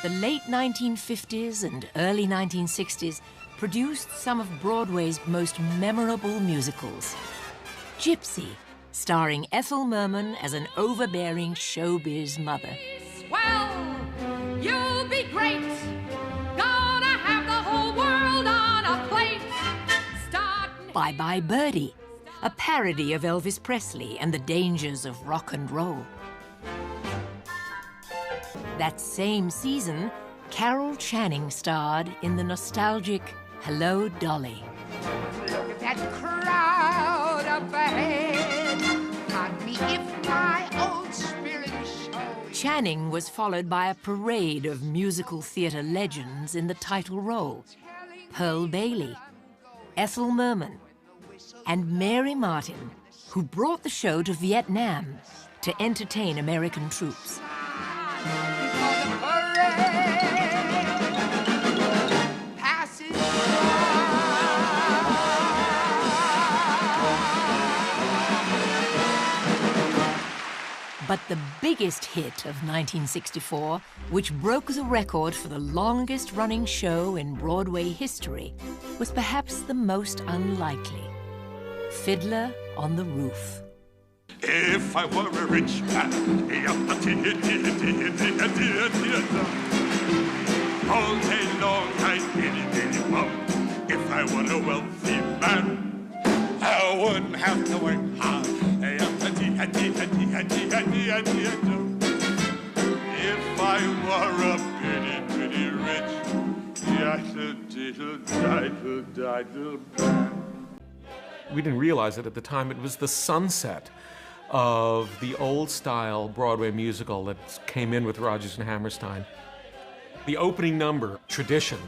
The late 1950s and early 1960s produced some of Broadway's most memorable musicals. Gypsy, starring Ethel Merman as an overbearing showbiz mother. Well, you'll be great. Gonna have the whole world on a plate. Bye Bye Birdie, a parody of Elvis Presley and the dangers of rock and roll. That same season, Carol Channing starred in the nostalgic Hello, Dolly. Look at that crowd up ahead. Pardon me if my old spirit shows. Channing was followed by a parade of musical theatre legends in the title role. Pearl Bailey, Ethel Merman, and Mary Martin, who brought the show to Vietnam to entertain American troops. But the biggest hit of 1964, which broke the record for the longest-running show in Broadway history, was perhaps the most unlikely. Fiddler on the Roof. If I were a rich man, all day long I'd bitty bum. If I were a wealthy man, I wouldn't have to work hard. If I were a bitty rich, we didn't realize it at the time. It was the sunset of the old-style Broadway musical that came in with Rodgers and Hammerstein. The opening number, Tradition,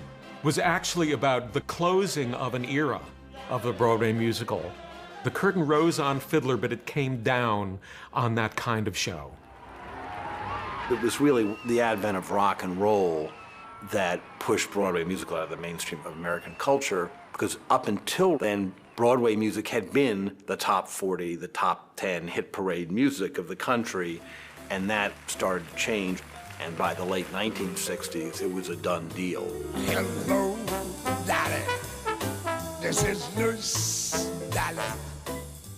was actually about the closing of an era of the Broadway musical. The curtain rose on Fiddler, but it came down on that kind of show. It was really the advent of rock and roll that pushed Broadway musical out of the mainstream of American culture, because up until then, Broadway music had been the top 40, the top 10 hit parade music of the country, and that started to change. And by the late 1960s, it was a done deal. Hello, Dolly. This is Nurse Dolly.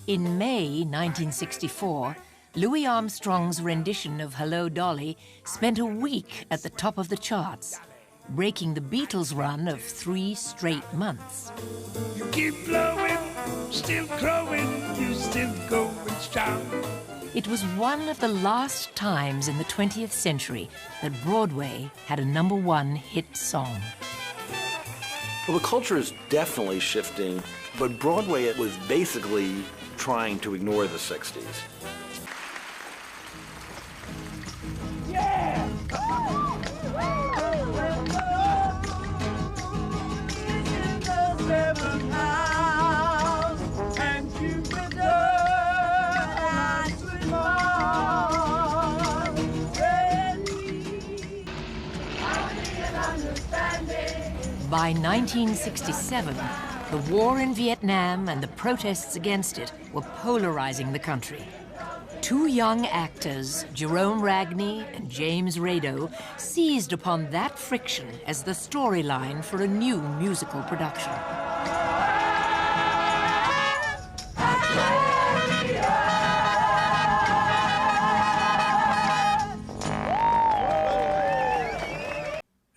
In May 1964, Louis Armstrong's rendition of Hello, Dolly spent a week at the top of the charts, breaking the Beatles' run of 3 straight months. You keep blowing, still growing, you still going strong. It was one of the last times in the 20th century that Broadway had a #1 hit song. Well, the culture is definitely shifting, but Broadway was basically trying to ignore the 60s. Yeah! By 1967, the war in Vietnam and the protests against it were polarizing the country. 2 young actors, Jerome Ragney and James Rado, seized upon that friction as the storyline for a new musical production.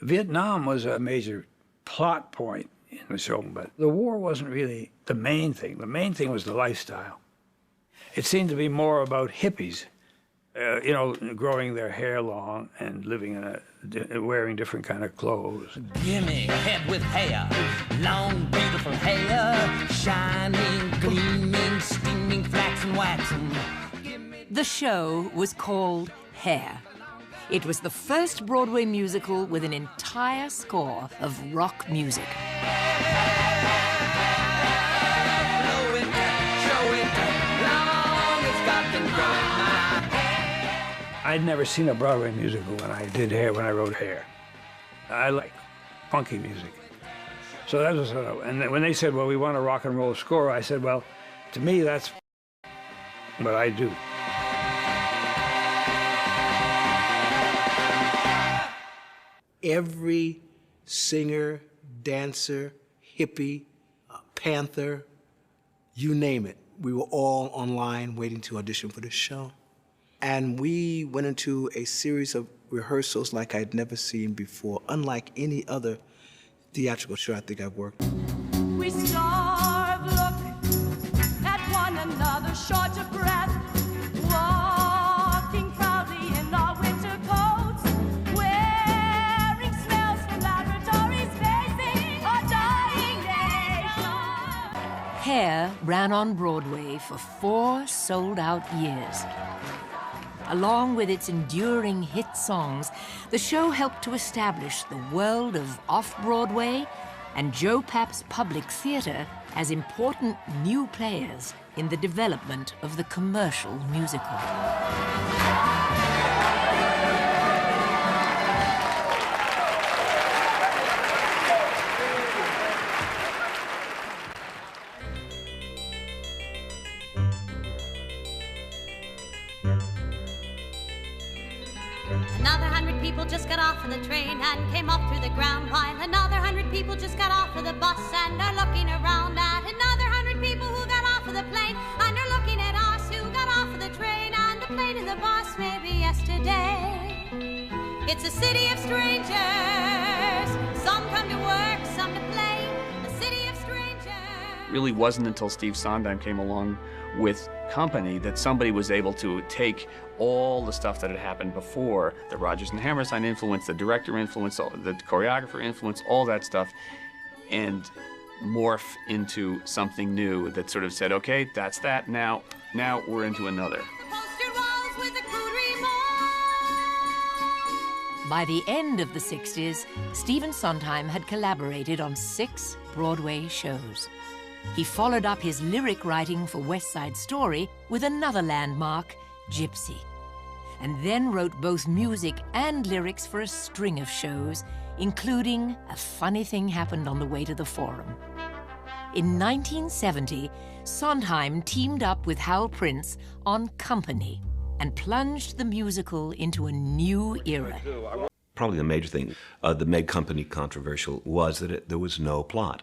Vietnam was a major plot point in the show, but the war wasn't really the main thing. The main thing was the lifestyle. It seemed to be more about hippies, you know, growing their hair long and living in wearing different kind of clothes. Gimme a head with hair, long, beautiful hair, shining, gleaming, steaming, flaxen, waxen. The show was called Hair. It was the first Broadway musical with an entire score of rock music. I'd never seen a Broadway musical when I wrote Hair. I like funky music. So that was and then when they said, well, we want a rock and roll score, I said, well, to me, that's what I do. every singer, dancer, hippie, panther, you name it. We were all online waiting to audition for this show. And we went into a series of rehearsals like I'd never seen before, unlike any other theatrical show I think I've worked. We starve, look at one another, short of breath, walking proudly in our winter coats, wearing smells from laboratories, facing a dying nation. Hair ran on Broadway for 4 sold-out years. Along with its enduring hit songs, the show helped to establish the world of off-Broadway and Joe Papp's public theater as important new players in the development of the commercial musical. Another 100 people just got off of the train and came up through the ground, while another 100 people just got off of the bus and are looking around at another 100 people who got off of the plane and are looking at us who got off of the train and a plane in the bus maybe yesterday. It's a city of strangers. Some come to work, some to play. A city of strangers. It really wasn't until Steve Sondheim came along with Company that somebody was able to take all the stuff that had happened before, the Rodgers and Hammerstein influence, the director influence, the choreographer influence, all that stuff, and morph into something new that sort of said, okay, that's that, now we're into another. Poster walls with a crude remark. By the end of the 60s, Stephen Sondheim had collaborated on 6 Broadway shows. He followed up his lyric writing for West Side Story with another landmark, Gypsy, and then wrote both music and lyrics for a string of shows, including A Funny Thing Happened on the Way to the Forum. In 1970, Sondheim teamed up with Hal Prince on Company and plunged the musical into a new era. Probably the major thing that made Company controversial was that there was no plot.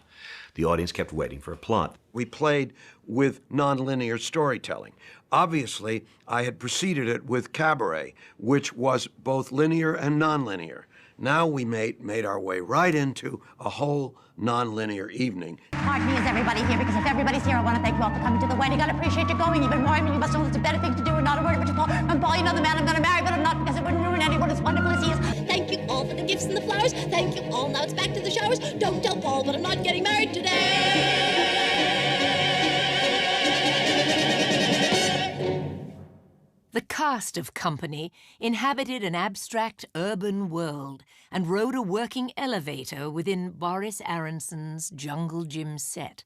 The audience kept waiting for a plot. We played with nonlinear storytelling. Obviously, I had preceded it with Cabaret, which was both linear and nonlinear. Now we made our way right into a whole nonlinear evening. Pardon me, is everybody here? Because if everybody's here, I want to thank you all for coming to the wedding. I appreciate you going even more. I mean, you must know it's a better thing to do and not a word of what you call. I'm Paul, you know the man I'm going to marry, but I'm not because it wouldn't ruin anyone as wonderful as he is. Thank you all for the gifts and the flowers. Thank you all. Now it's back to the showers. Don't tell Paul, but I'm not getting married today. The cast of Company inhabited an abstract urban world and rode a working elevator within Boris Aronson's Jungle Gym set.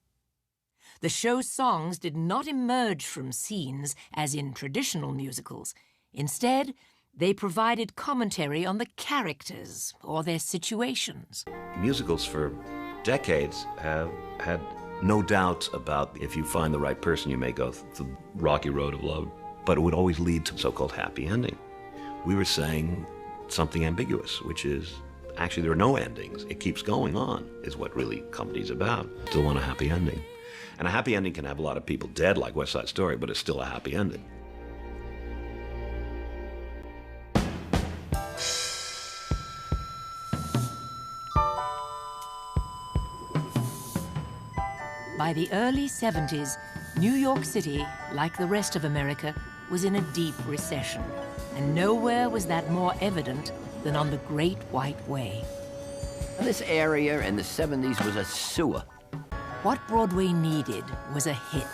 The show's songs did not emerge from scenes as in traditional musicals. Instead, they provided commentary on the characters or their situations. Musicals for decades have had no doubts about if you find the right person, you may go the rocky road of love. But it would always lead to so-called happy ending. We were saying something ambiguous, which is, actually there are no endings. It keeps going on, is what really Company's about. Still want a happy ending. And a happy ending can have a lot of people dead, like West Side Story, but it's still a happy ending. By the early 70s, New York City, like the rest of America, was in a deep recession, and nowhere was that more evident than on the Great White Way. This area in the 70s was a sewer. What Broadway needed was a hit.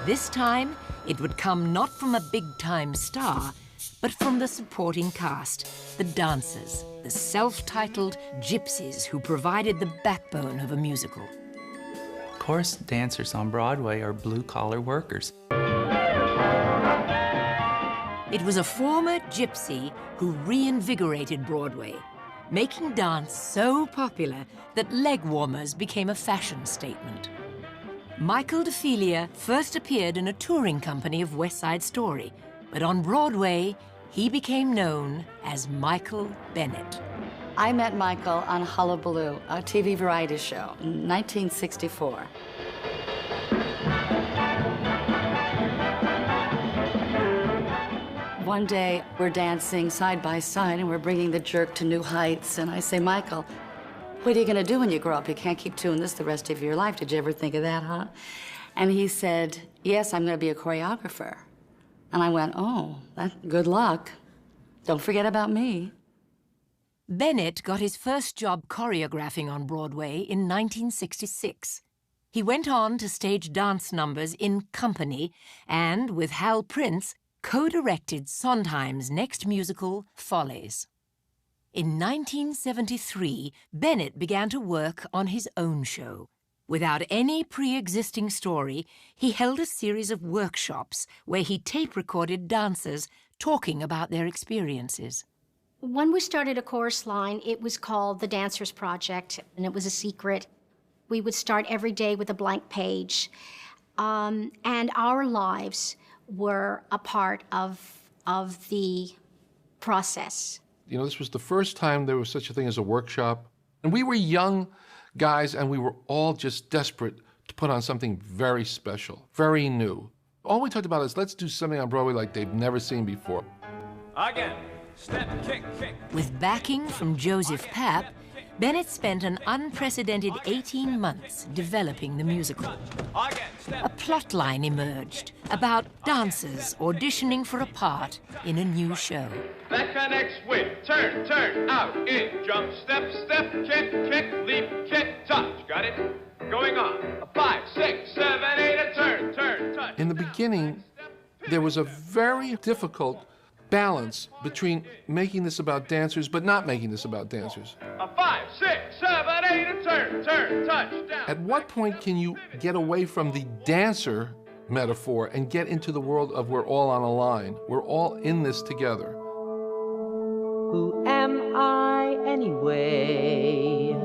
This time, it would come not from a big-time star, but from the supporting cast, the dancers, the self-titled gypsies who provided the backbone of a musical. Chorus dancers on Broadway are blue-collar workers. It was a former gypsy who reinvigorated Broadway, making dance so popular that leg warmers became a fashion statement. Michael DeFilia first appeared in a touring company of West Side Story, but on Broadway, he became known as Michael Bennett. I met Michael on Hullabaloo, a TV variety show in 1964. One day, we're dancing side by side, and we're bringing the jerk to new heights. And I say, Michael, what are you going to do when you grow up? You can't keep doing this the rest of your life. Did you ever think of that, huh? And he said, yes, I'm going to be a choreographer. And I went, oh, good luck. Don't forget about me. Bennett got his first job choreographing on Broadway in 1966. He went on to stage dance numbers in Company and, with Hal Prince, co-directed Sondheim's next musical, Follies. In 1973, Bennett began to work on his own show. Without any pre-existing story, he held a series of workshops where he tape-recorded dancers talking about their experiences. When we started a chorus line, it was called the Dancers Project, and it was a secret. We would start every day with a blank page, and our lives were a part of the process. You know, this was the first time there was such a thing as a workshop, and we were young guys, and we were all just desperate to put on something very special, very new. All we talked about is, let's do something on Broadway like they've never seen before. Again, step, kick, kick. With backing from Joseph Papp, Bennett spent an unprecedented 18 months developing the musical. A plotline emerged about dancers auditioning for a part in a new show. That connects with turn, turn, out, in, jump, step, step, kick, kick, leap, kick, touch. Got it? Going on. A 5, 6, 7, 8, a turn, turn, touch. In the beginning, there was a very difficult balance between making this about dancers but not making this about dancers. A 5, 6, 7, 8, a turn, turn, touch, down. At what point can you get away from the dancer metaphor and get into the world of we're all on a line? We're all in this together. Who am I anyway?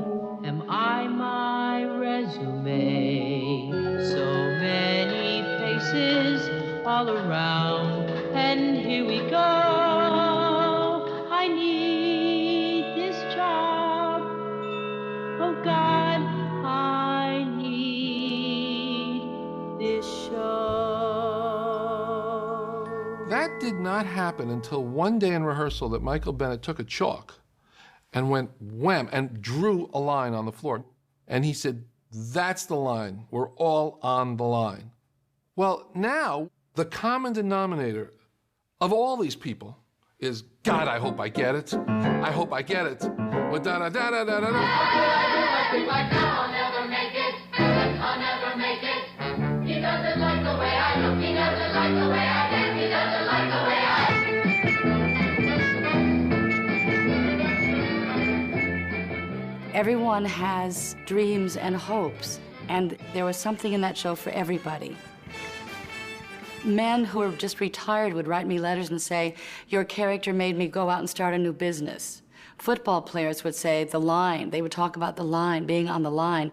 Am I my resume? So many faces all around, and here we go. I need this job. Oh God, I need this show. That did not happen until one day in rehearsal that Michael Bennett took a chalk and went wham and drew a line on the floor. And he said, that's the line. We're all on the line. Well, now the common denominator of all these people is, God, I hope I get it. I hope I get it. Well, da-da-da-da-da-da-da. I think like now I'll never make it. I'll never make it. He doesn't like the way I look. He doesn't like the way I dance. He doesn't like the way I... Everyone has dreams and hopes, and there was something in that show for everybody. Men who were just retired would write me letters and say, your character made me go out and start a new business. Football players would say, the line. They would talk about the line, being on the line.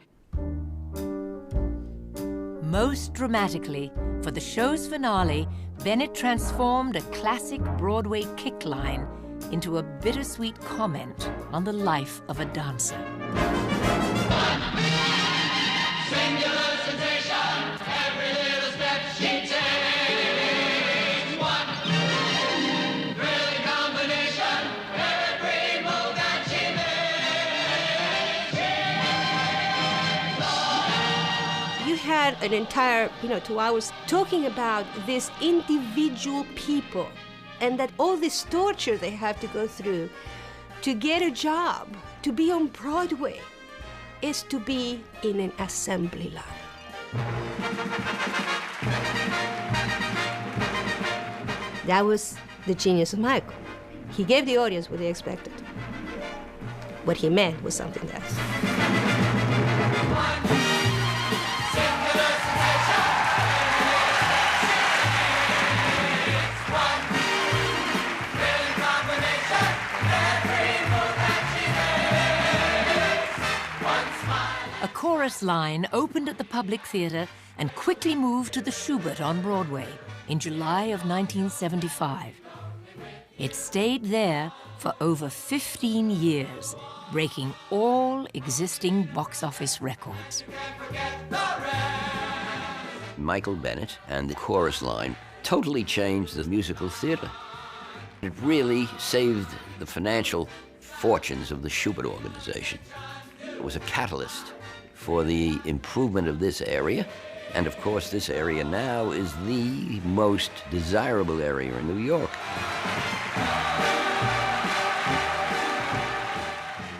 Most dramatically, for the show's finale, Bennett transformed a classic Broadway kick line into a bittersweet comment on the life of a dancer. Singular sensation, every little step she takes. One thrilling combination, every move that she makes. You had an entire, 2 hours talking about these individual people and that all this torture they have to go through to get a job, to be on Broadway, is to be in an assembly line. That was the genius of Michael. He gave the audience what they expected. What he meant was something else. A chorus line opened at the Public Theater and quickly moved to the Schubert on Broadway in July of 1975. It stayed there for over 15 years, breaking all existing box office records. Michael Bennett and the chorus line totally changed the musical theater. It really saved the financial fortunes of the Schubert organization. It was a catalyst for the improvement of this area. And of course, this area now is the most desirable area in New York.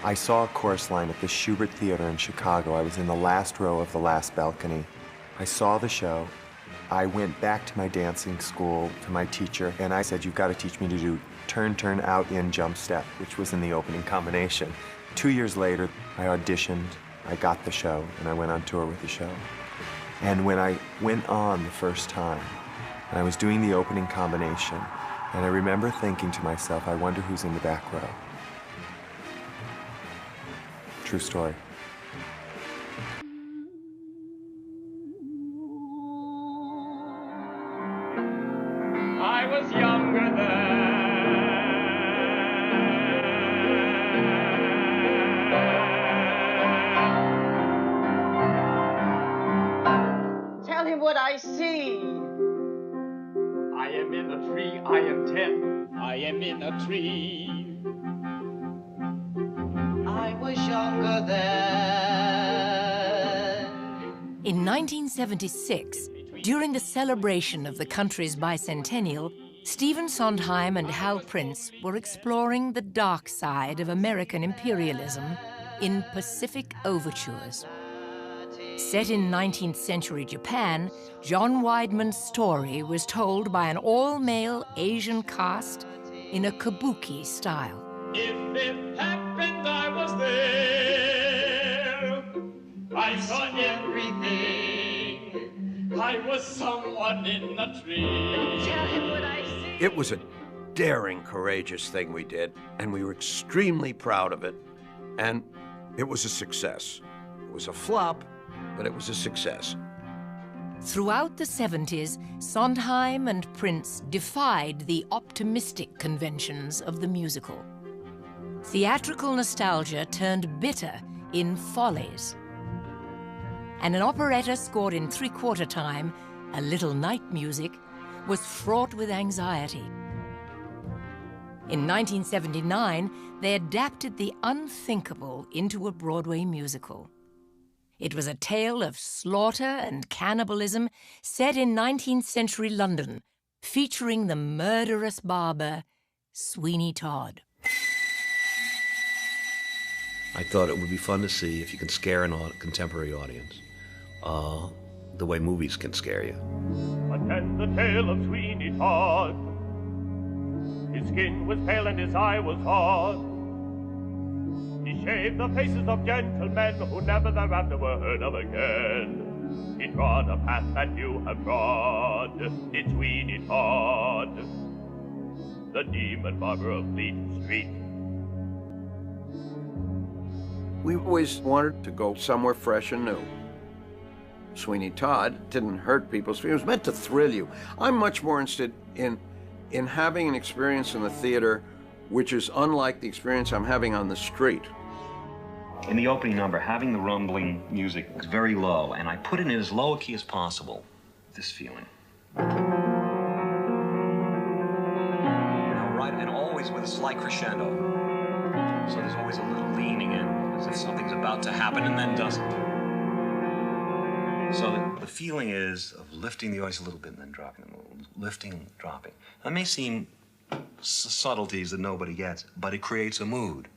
I saw a chorus line at the Schubert Theater in Chicago. I was in the last row of the last balcony. I saw the show. I went back to my dancing school, to my teacher, and I said, you've got to teach me to do turn, turn, out, in, jump, step, which was in the opening combination. 2 years later, I auditioned, I got the show, and I went on tour with the show. And when I went on the first time, and I was doing the opening combination, and I remember thinking to myself, I wonder who's in the back row. True story. I was younger then. Tell him what I see. I am in a tree, I am 10. I am in a tree. I was younger then. In 1976, during the celebration of the country's bicentennial, Stephen Sondheim and Hal Prince were exploring the dark side of American imperialism in Pacific Overtures. Set in 19th century Japan, John Weidman's story was told by an all-male Asian cast in a kabuki style. If it happened, I was there. I saw everything. I was someone in a tree. Tell him what I see. It was a daring, courageous thing we did, and we were extremely proud of it, and it was a success. It was a flop, but it was a success. Throughout the 70s, Sondheim and Prince defied the optimistic conventions of the musical. Theatrical nostalgia turned bitter in Follies. And an operetta scored in three-quarter time, A Little Night Music, was fraught with anxiety. In 1979, they adapted the unthinkable into a Broadway musical. It was a tale of slaughter and cannibalism set in 19th century London, featuring the murderous barber, Sweeney Todd. I thought it would be fun to see if you can scare a contemporary audience the way movies can scare you. Attend the tale of Sweeney Todd. His skin was pale and his eye was hard. He shaved the faces of gentlemen who never thereafter were heard of again. He trod a path that you have trod, did Sweeney Todd, the demon barber of Fleet Street. We always wanted to go somewhere fresh and new. Sweeney Todd didn't hurt people's feelings. It was meant to thrill you. I'm much more interested in having an experience in the theater which is unlike the experience I'm having on the street. In the opening number, having the rumbling music was very low, and I put it in as low a key as possible, this feeling. Now, right, and always with a slight crescendo. So there's always a little leaning in, as if something's about to happen and then doesn't. So the feeling is of lifting the voice a little bit and then dropping them, lifting, dropping. That may seem subtleties that nobody gets, but it creates a mood.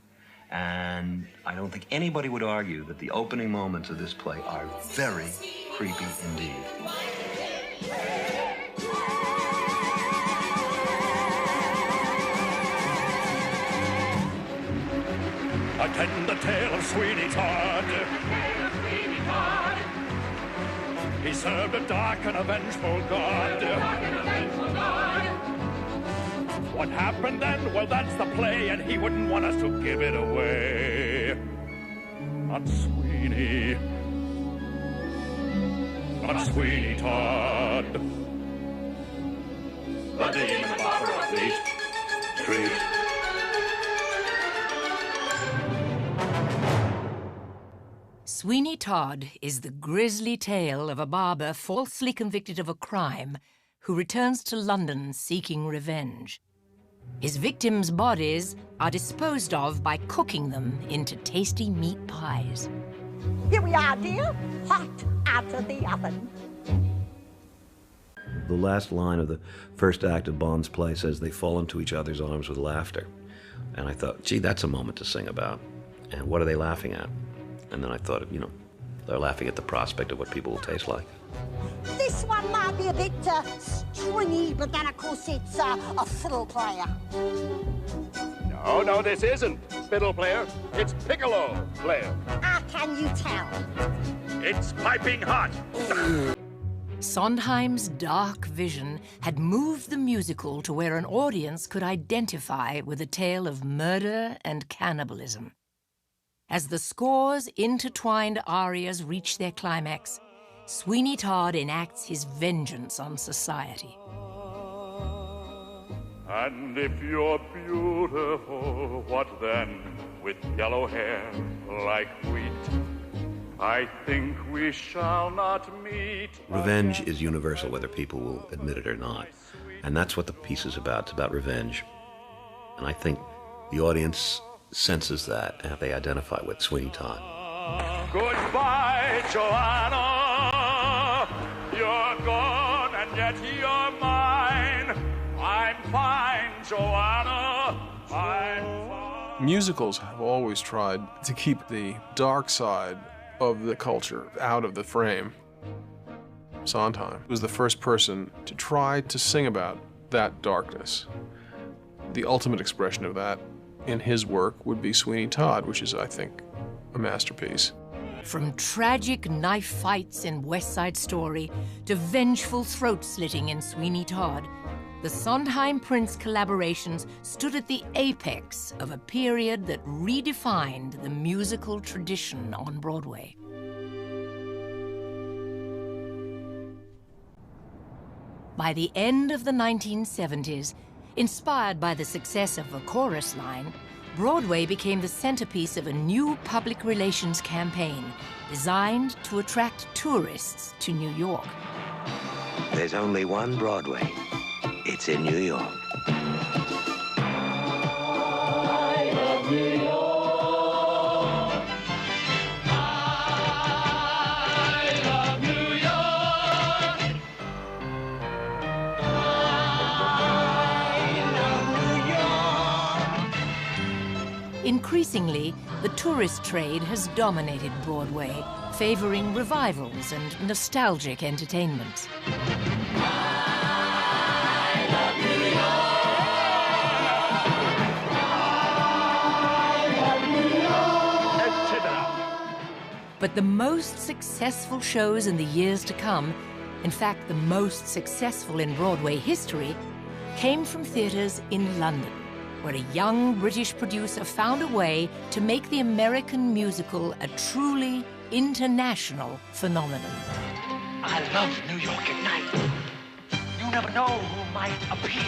And I don't think anybody would argue that the opening moments of this play are very creepy indeed. Attend the tale of Sweeney Todd. He served a dark and a vengeful God. What happened then? Well, that's the play, and he wouldn't want us to give it away. Not Sweeney. Not Sweeney Todd. The demon barber of Fleet. great. Sweeney Todd is the grisly tale of a barber falsely convicted of a crime who returns to London seeking revenge. His victims' bodies are disposed of by cooking them into tasty meat pies. Here we are, dear, hot out of the oven. The last line of the first act of Bond's play says they fall into each other's arms with laughter. And I thought, gee, that's a moment to sing about. And what are they laughing at? And then I thought, you know, they're laughing at the prospect of what people will taste like. This one might be a bit stringy, but then, of course, it's a fiddle player. No, this isn't fiddle player. It's piccolo player. How can you tell? It's piping hot. Sondheim's dark vision had moved the musical to where an audience could identify with a tale of murder and cannibalism. As the score's intertwined arias reach their climax, Sweeney Todd enacts his vengeance on society. And if you're beautiful, what then? With yellow hair like wheat, I think we shall not meet. Revenge is universal, whether people will admit it or not. And that's what the piece is about. It's about revenge. And I think the audience senses that, and they identify with Sweeney Todd. Goodbye, Joanna. You're gone, and yet you're mine. I'm fine, Joanna. I'm fine. Musicals have always tried to keep the dark side of the culture out of the frame. Sondheim was the first person to try to sing about that darkness. The ultimate expression of that in his work would be Sweeney Todd, which is, I think, a masterpiece. From tragic knife fights in West Side Story to vengeful throat-slitting in Sweeney Todd, the Sondheim-Prince collaborations stood at the apex of a period that redefined the musical tradition on Broadway. By the end of the 1970s, inspired by the success of A Chorus Line, Broadway became the centerpiece of a new public relations campaign designed to attract tourists to New York. There's only one Broadway. It's in New York. I love New York. I love New York. I love New York. Increasingly, the tourist trade has dominated Broadway, favoring revivals and nostalgic entertainments. But the most successful shows in the years to come, in fact, the most successful in Broadway history, came from theaters in London, where a young British producer found a way to make the American musical a truly international phenomenon. I love New York at night. You never know who might appear.